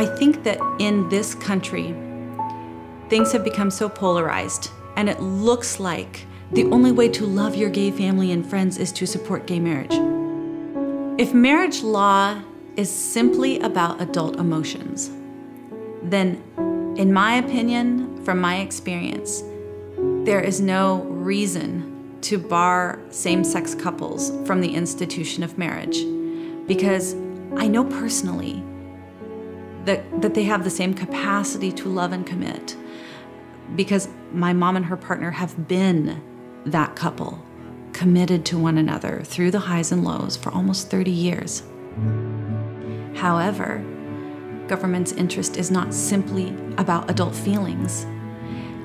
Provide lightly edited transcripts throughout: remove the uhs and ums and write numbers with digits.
I think that in this country, things have become so polarized, and it looks like the only way to love your gay family and friends is to support gay marriage. If marriage law is simply about adult emotions, then in my opinion, from my experience, there is no reason to bar same-sex couples from the institution of marriage, because I know personally that they have the same capacity to love and commit, because my mom and her partner have been that couple, committed to one another through the highs and lows for almost 30 years. However, government's interest is not simply about adult feelings.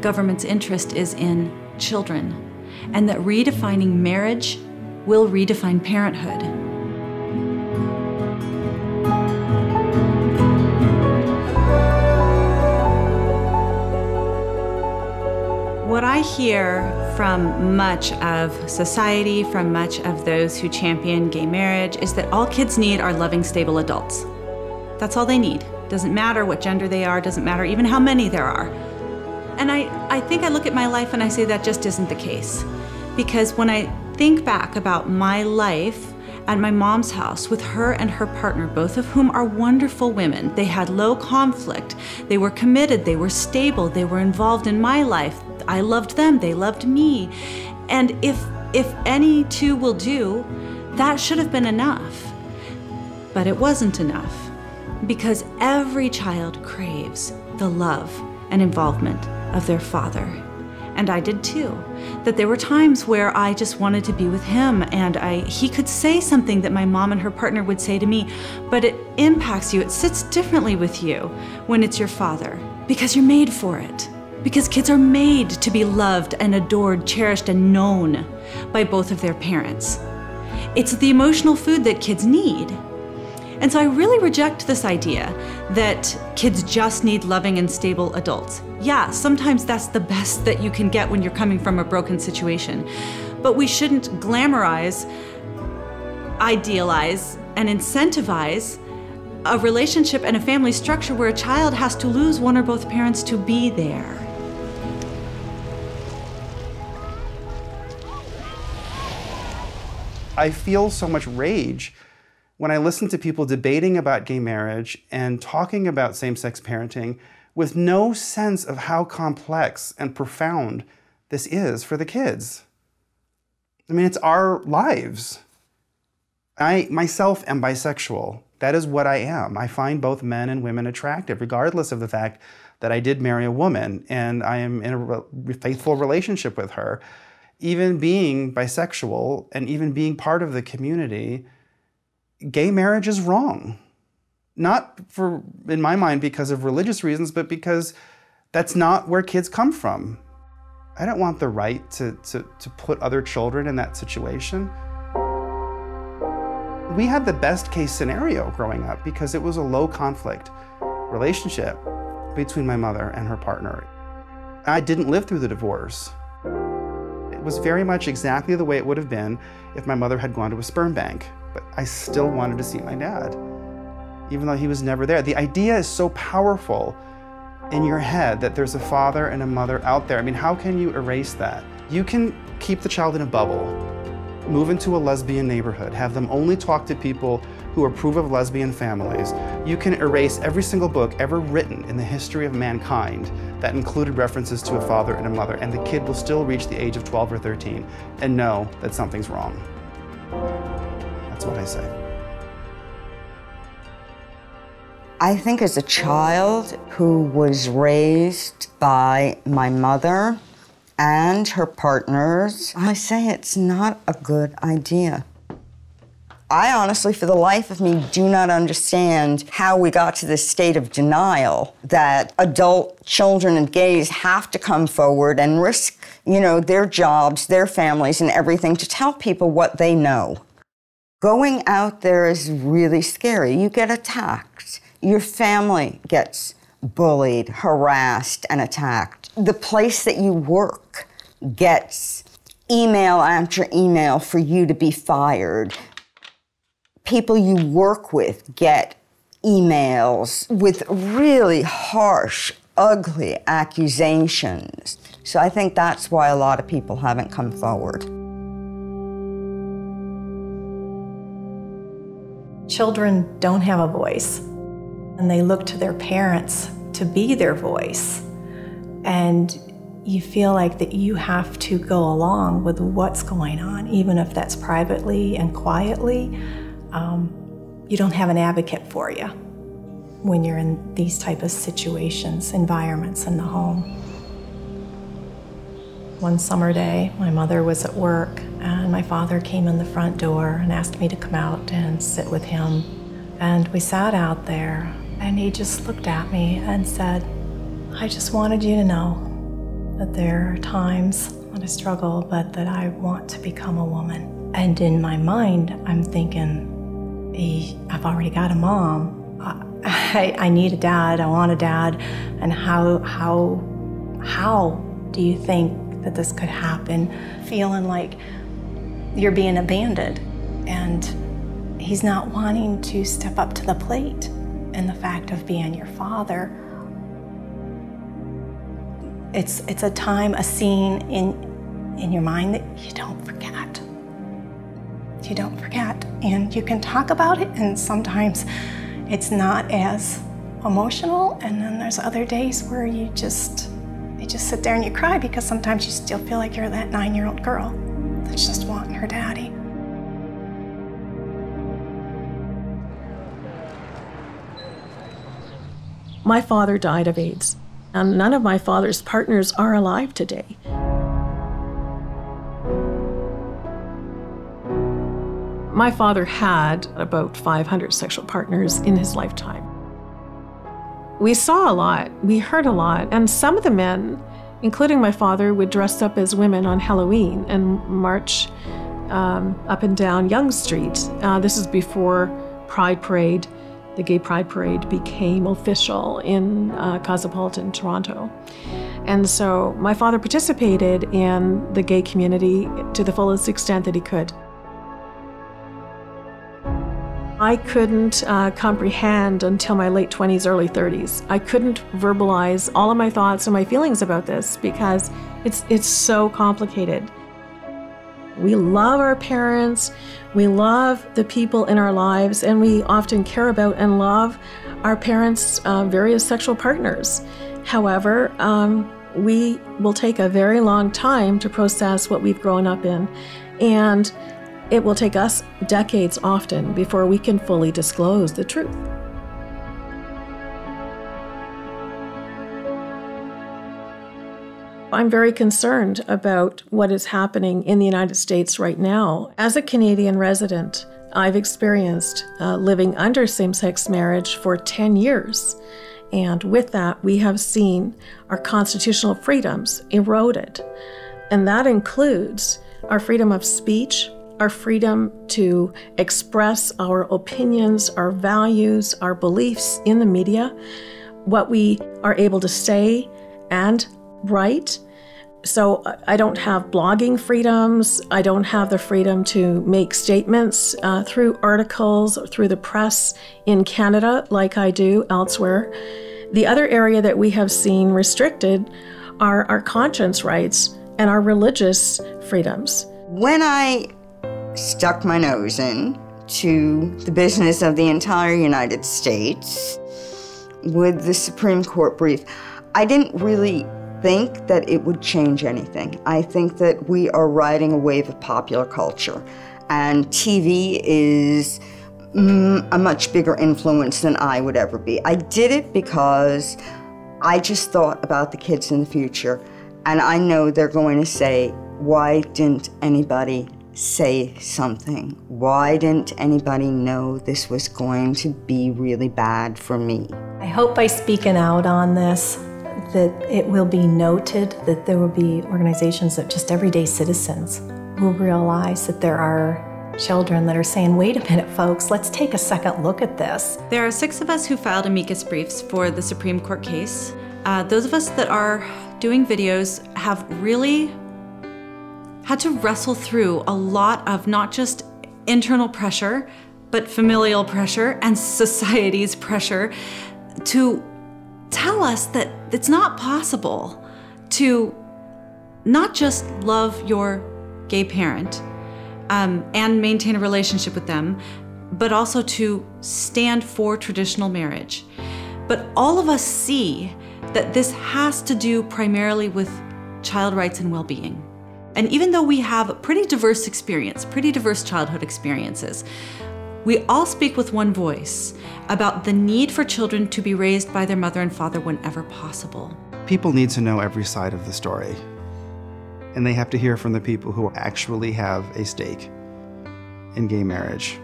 Government's interest is in children, and that redefining marriage will redefine parenthood. What I hear from much of society, from much of those who champion gay marriage, is that all kids need are loving, stable adults. That's all they need. Doesn't matter what gender they are, doesn't matter even how many there are. And I think I look at my life and I say that just isn't the case. Because when I think back about my life at my mom's house with her and her partner, both of whom are wonderful women, they had low conflict, they were committed, they were stable, they were involved in my life. I loved them, they loved me. And if any two will do, that should have been enough. But it wasn't enough, because every child craves the love and involvement of their father. And I did too. That there were times where I just wanted to be with him, and he could say something that my mom and her partner would say to me, but it impacts you, it sits differently with you when it's your father, because you're made for it. Because kids are made to be loved and adored, cherished and known by both of their parents. It's the emotional food that kids need. And so I really reject this idea that kids just need loving and stable adults. Yeah, sometimes that's the best that you can get when you're coming from a broken situation. But we shouldn't glamorize, idealize, and incentivize a relationship and a family structure where a child has to lose one or both parents to be there. I feel so much rage when I listen to people debating about gay marriage and talking about same-sex parenting with no sense of how complex and profound this is for the kids. I mean, it's our lives. I myself am bisexual. That is what I am. I find both men and women attractive, regardless of the fact that I did marry a woman and I am in a faithful relationship with her. Even being bisexual and even being part of the community, gay marriage is wrong. Not for, in my mind, because of religious reasons, but because that's not where kids come from. I don't want the right to put other children in that situation. We had the best case scenario growing up because it was a low conflict relationship between my mother and her partner. I didn't live through the divorce. It was very much exactly the way it would have been if my mother had gone to a sperm bank, but I still wanted to see my dad, even though he was never there. The idea is so powerful in your head that there's a father and a mother out there. I mean, how can you erase that? You can keep the child in a bubble, move into a lesbian neighborhood, have them only talk to people who approve of lesbian families. You can erase every single book ever written in the history of mankind that included references to a father and a mother, and the kid will still reach the age of 12 or 13 and know that something's wrong. That's what I say. I think as a child who was raised by my mother and her partners, I say it's not a good idea. I honestly, for the life of me, do not understand how we got to this state of denial that adult children and gays have to come forward and risk, their jobs, their families, and everything to tell people what they know. Going out there is really scary. You get attacked. Your family gets bullied, harassed, and attacked. The place that you work gets email after email for you to be fired. People you work with get emails with really harsh, ugly accusations. So I think that's why a lot of people haven't come forward. Children don't have a voice, and they look to their parents to be their voice. And you feel like that you have to go along with what's going on, even if that's privately and quietly. You don't have an advocate for you when you're in these type of situations, environments in the home. One summer day, my mother was at work, and my father came in the front door and asked me to come out and sit with him. And we sat out there, and he just looked at me and said, "I just wanted you to know that there are times when I struggle, but that I want to become a woman." And in my mind, I'm thinking, I've already got a mom. I need a dad, I want a dad. And how do you think that this could happen? Feeling like you're being abandoned. And he's not wanting to step up to the plate. And the fact of being your father, it's a time, a scene in your mind that you don't forget. You don't forget, and you can talk about it, and sometimes it's not as emotional, and then there's other days where you just sit there and you cry, because sometimes you still feel like you're that 9-year-old girl that's just wanting her daddy. My father died of AIDS, and none of my father's partners are alive today. My father had about 500 sexual partners in his lifetime. We saw a lot, we heard a lot, and some of the men, including my father, would dress up as women on Halloween and march up and down Yonge Street. This is before Pride Parade, the Gay Pride Parade, became official in Cosmopolitan Toronto. And so my father participated in the gay community to the fullest extent that he could. I couldn't comprehend until my late 20s, early 30s. I couldn't verbalize all of my thoughts and my feelings about this because it's so complicated. We love our parents, we love the people in our lives, and we often care about and love our parents' various sexual partners. However, we will take a very long time to process what we've grown up in, and it will take us decades often before we can fully disclose the truth. I'm very concerned about what is happening in the United States right now. As a Canadian resident, I've experienced living under same-sex marriage for 10 years. And with that, we have seen our constitutional freedoms eroded. And that includes our freedom of speech, our freedom to express our opinions, our values, our beliefs in the media, what we are able to say and write. So I don't have blogging freedoms. I don't have the freedom to make statements through articles or through the press in Canada like I do elsewhere. The other area that we have seen restricted are our conscience rights and our religious freedoms. When I stuck my nose in to the business of the entire United States with the Supreme Court brief, I didn't really think that it would change anything. I think that we are riding a wave of popular culture, and TV is a much bigger influence than I would ever be. I did it because I just thought about the kids in the future, and I know they're going to say, why didn't anybody say something? Why didn't anybody know this was going to be really bad for me? I hope by speaking out on this that it will be noted, that there will be organizations that just everyday citizens will realize that there are children that are saying, wait a minute, folks, let's take a second look at this. There are 6 of us who filed amicus briefs for the Supreme Court case. Those of us that are doing videos have really had to wrestle through a lot of not just internal pressure, but familial pressure and society's pressure to tell us that it's not possible to not just love your gay parent and maintain a relationship with them, but also to stand for traditional marriage. But all of us see that this has to do primarily with child rights and well-being. And even though we have a pretty diverse experience, pretty diverse childhood experiences, we all speak with one voice about the need for children to be raised by their mother and father whenever possible. People need to know every side of the story. And they have to hear from the people who actually have a stake in gay marriage.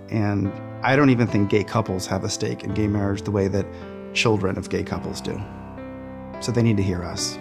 And I don't even think gay couples have a stake in gay marriage the way that children of gay couples do. So they need to hear us.